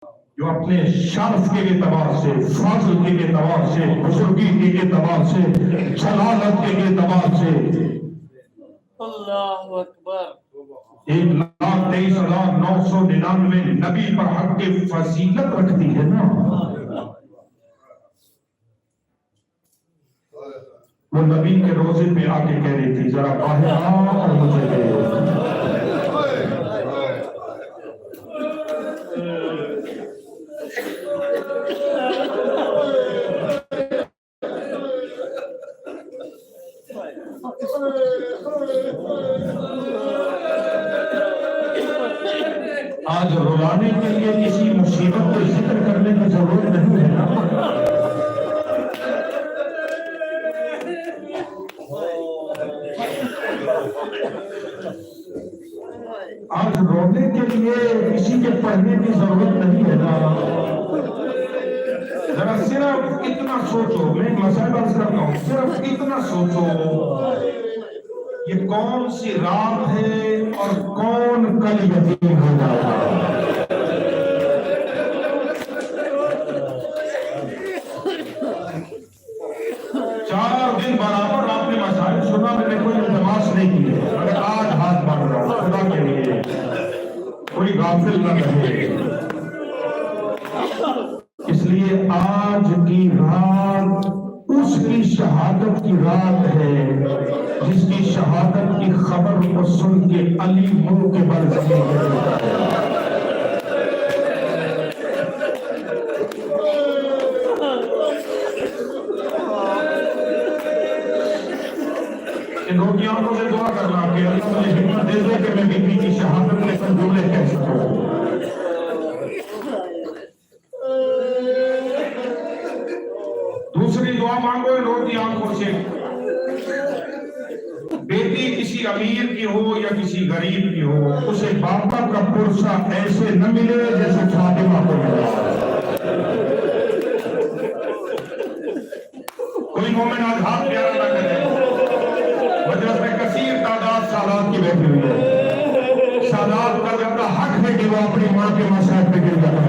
जो अपने शर्फ के एतबार से, फाजल के एतबार से, बुजुर्गी के एतबार से, जलालत के एतबार से अल्लाहु अकबर 1,23,999 नबी पर हक के फजीलत रखती है ना। वो नबी के रोजे पे आके कह रही थी जरा बाहर आओ और मुझे दे। आज रुलाने के लिए किसी मुसीबत को जिक्र करने की जरूरत नहीं है ना। आज रोने के लिए किसी के पढ़ने की जरूरत नहीं है ना। जरा सिर्फ इतना सोचो, मैं मसला अर्ज करता हूं, सिर्फ इतना सोचो ये कौन सी रात है और कौन कल यतीम हो जाएगा। चार दिन बराबर आपने मसाइल सुना, मैंने कोई इल्तमास नहीं की है, मगर आज हाथ बांध रहा हूं खुदा के लिए, कोई गाफिल न रहे। इसलिए आज की रात उसकी शहादत की रात है जिसकी शहादत की खबर को सुन के अली मुंह के बल जमीन पर गिरता है। इन रोटियों से दुआ करना कि अल्लाह मुझे हिम्मत दे दे कि मैं बीबी की शहादत में संजूले कह सकूं। दूसरी दुआ मांगो रोटी आंखों से। बेटी किसी अमीर की हो या किसी गरीब की हो, उसे बापा का पुरसा ऐसे न मिले जैसे फातिमा को मिला। कोई मोमिन आज हाथ प्यारा न करे। मजलिस में कसीर तादाद सादात की बैठी हुई है। सादात का ज्यादा हक है कि वो अपनी माँ के मसाइल पे गिर जाता है।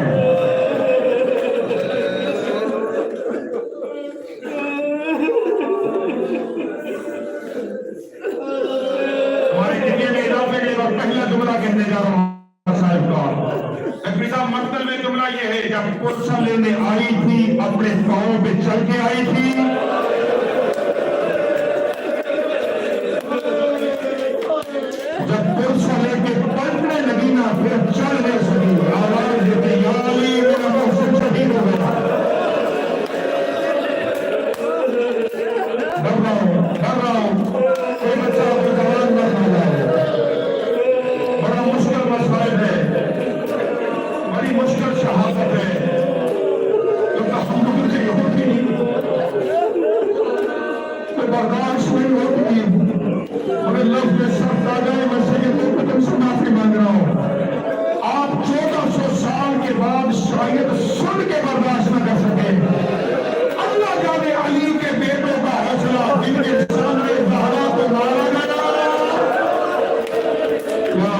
पहला जुमला कहने जा रहा हूं साहिब का। मतलब में जुमला ये है, जब पुरसा लेने आई थी अपने पांव पे चल के आई थी। जब पुरसा लेके पलटने लगी ना फिर चल नहीं सकी, आवाज देती याली मेरा मुझसे शहीद हो गया। डर रहा हूं कोई बच्चा आपको जवान न खा जाए। बड़ा मुश्किल मसला है, बड़ी मुश्किल शहादत है, जो तहम्मुल से होती तो बर्दाश्त नहीं होती। मगर लफ्ज़ में शब्द आ गए, मैं सैयद तुमसे माफी मांग रहा हूँ। आप 1400 साल के बाद शायद सुन के बर्दाश्त न कर सके। अल्लाह जाने अली के बेटों का हौसला जिनके सामने ज़हरा को मारा गया। या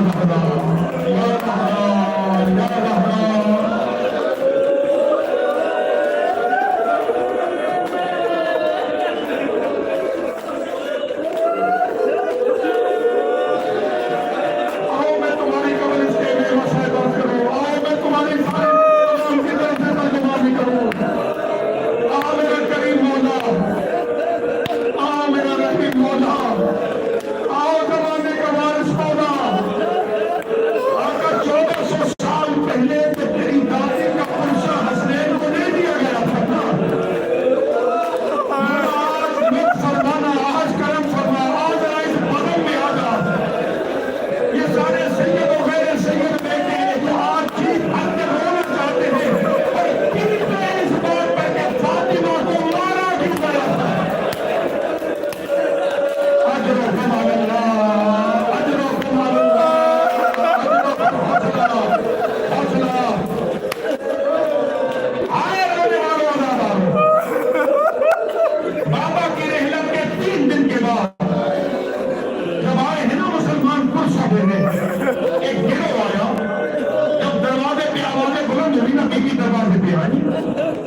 बीवी दरवाजे पे आई,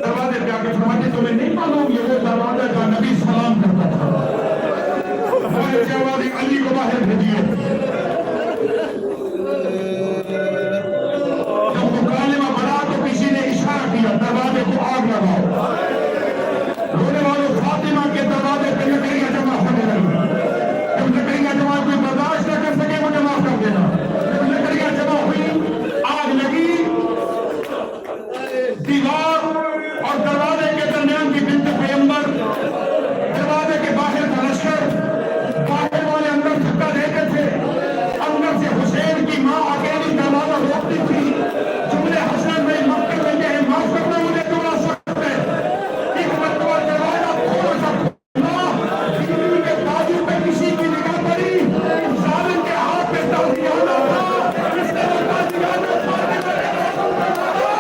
दरवाजे पे आके फरमाते तुम्हें नहीं मालूम ये वो दरवाजा का नबी सलाम करता था। अली को बाहर भेजिए। जब मुकालिमा बढ़ा तो किसी ने इशारा किया दरवाजे को आग लगाओ। रोने वालों फातिमा के दरवाजे पे लकड़ियां जमा होने लगी। जब लकड़ियां जमा कोई बर्दाश्त न कर सके मुझे माफ कर देना। जब लकड़ियां जमा हुई आग लगी। दीवार और दरवाजे के दरमियान की बिंत पैगंबर, दरवाजे के बाहर का लश्कर, बाहर वाले अंदर धक्का देते थे। अंदर से हुसैन की मां अकेली दरवाजा रोकती थी। जुमले हसन में मक्के में कहे माफ करना मुझे तुम्हारा सख्त है। एक मरतबा दरवाजा थोड़ा सा खुला, बीवी के बाजू पे किसी की निगाह पड़ी। जालिम के हाथ पे ताजियाना था, इसने वो ताजियाना फातिमा के हाथों में मारा।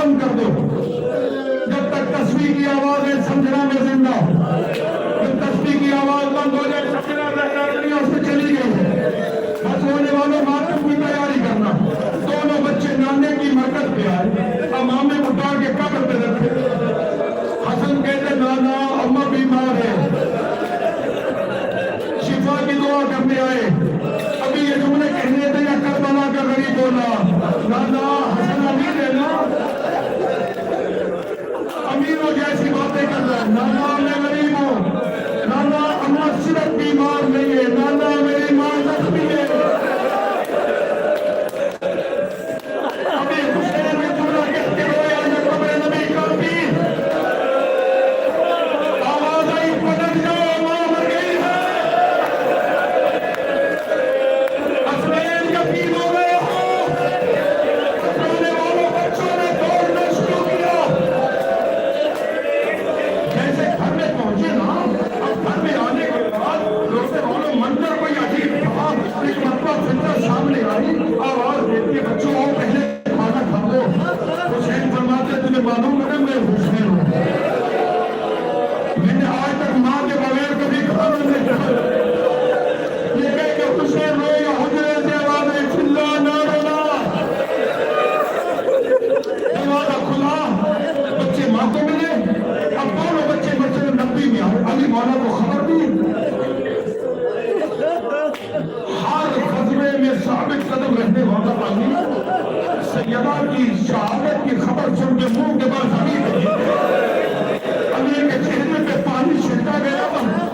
बंद कर दो। जब तक तस्वीर की आवाजें समझना में जिंदा, जब तस्वीर की आवाज बंद हो जाए समझना दुनिया से चली गई है। बस होने वालों मातम की तैयारी करना। दोनों बच्चे नाने की मरकत पे आए, अमामे उठा के कब्र पे रखे। हसन कहते नाना अम्मा बीमार है, शिफा की दुआ करने आए। अभी ये जुमले कहने थे या करबला का गरीब बोला, नाना हसन अमीर है ना, अमीरों जैसी बातें कर रहा है। नाना मैं गरीब हूँ, नाना अम्मा सिर्फ बीमार नहीं है, नाना मेरी माँ जख्मी है। अभी हुसैन में जुमला कहते हुए आजा कब्र नबी का भी आवाज आई, पलट जाओ माँ मर गई है। हसनैन यतीम हो गए हो। हंसाने वालों बच्चों ने दौड़ना शुरू किया। जैसे घर में पहुंचे ना, अब घर में आने के बाद रोते वालों मंदिर कोई अजीब था। एक मरतबा फिर सामने आई, आवाज देती बच्चों आओ पहले खाना खा लो। हुसैन फरमाते तुम्हें मालूम है मैं हुसैन हूँ, मैंने आज तक माँ के बगैर कभी खाना नहीं खाया। ये कह के हुसैन रोएगा, हुजरे से आवाज आई चिल्ला ना रोना। दरवाजा खुला, बच्चे माँ को मिले। अब दोनों बच्चे मस्जिद नबी में आए। अली मौला को खबर दी, हर खतरे में साबित कदम रहने वाला पानी सैयदा की शहादत की खबर सुन के मुंह के बाद जमीन पे गिरे। अली के चेहरे पे पानी छिड़का गया,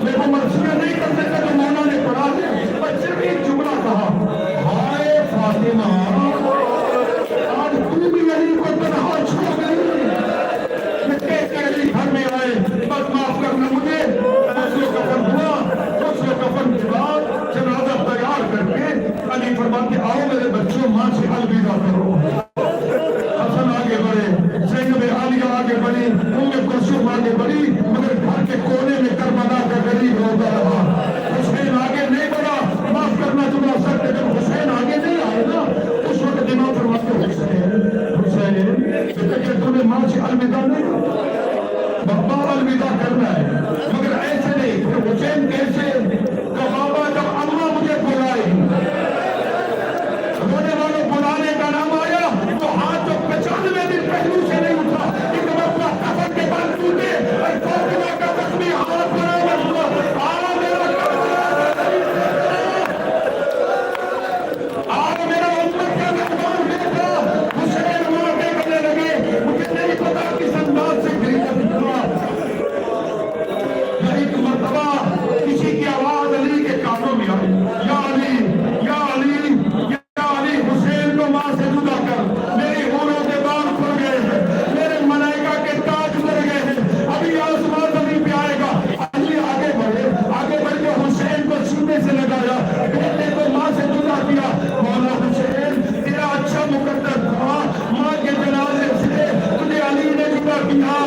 लेकिन मर्जियां नहीं कर सकते तो मौला ने पढ़ा दिया। पर सिर्फ एक जुमला कहा, हाय फातिमा आज तू भी अली को तनहा छोड़ गई। अली घर में आए, बस माफ करना मुझे। उसको कफन हुआ, उसको कफन के बाद जनाजा तैयार करके अली फरमाते आओ मेरे बच्चों माँ से अलविदा करो। हसन आगे बढ़े, ज़ैनब आलिया आगे बढ़ी, उम्मे कुलसूम आगे बढ़ी, मगर घर के कोने में करबला का गरीब रोता रहा। हुसैन आगे नहीं बढ़ा, माफ करना जुमला सकते। जब हुसैन आगे नहीं आए ना, उस वक्त दिमाग फरमाते हुसैन हुसैन तूने माँ से अलविदा नहीं, बाबा अलविदा करना है, मगर ऐसे नहीं। फिर हुसैन कैसे? तो बाबा जब अम्मा मुझे बुलाई, रोने वालों बुलाने का नाम आया तो हाथ जो 95 दिन पहलू से नहीं उठा। एक मरतबा कफन के बाद टूटे और फातिमा का जख्मी हाथ बराबर हुआ। आज मेरा उम्मत का मेहमान बेटा हुसैन मांगे करने लगे। मुझे नहीं पता किस अंदाज से खरीदा हुआ। एक मरतबा किसी की आवाज अली के कानों में आई, या अली या अली या अली, हुसैन को मां से जुदा कर। मेरी हूरों के बाल खुल गए हैं, मेरे मलाइका के ताज उतर गए हैं, अभी आसमान जमीन पे आएगा। अली आगे बढ़ के हुसैन को सीने से लगाया, बेटे को मां से जुदा किया। मौला हुसैन तेरा अच्छा मुकद्दर था, मां के जनाजे से तुझे अली ने जुदा किया।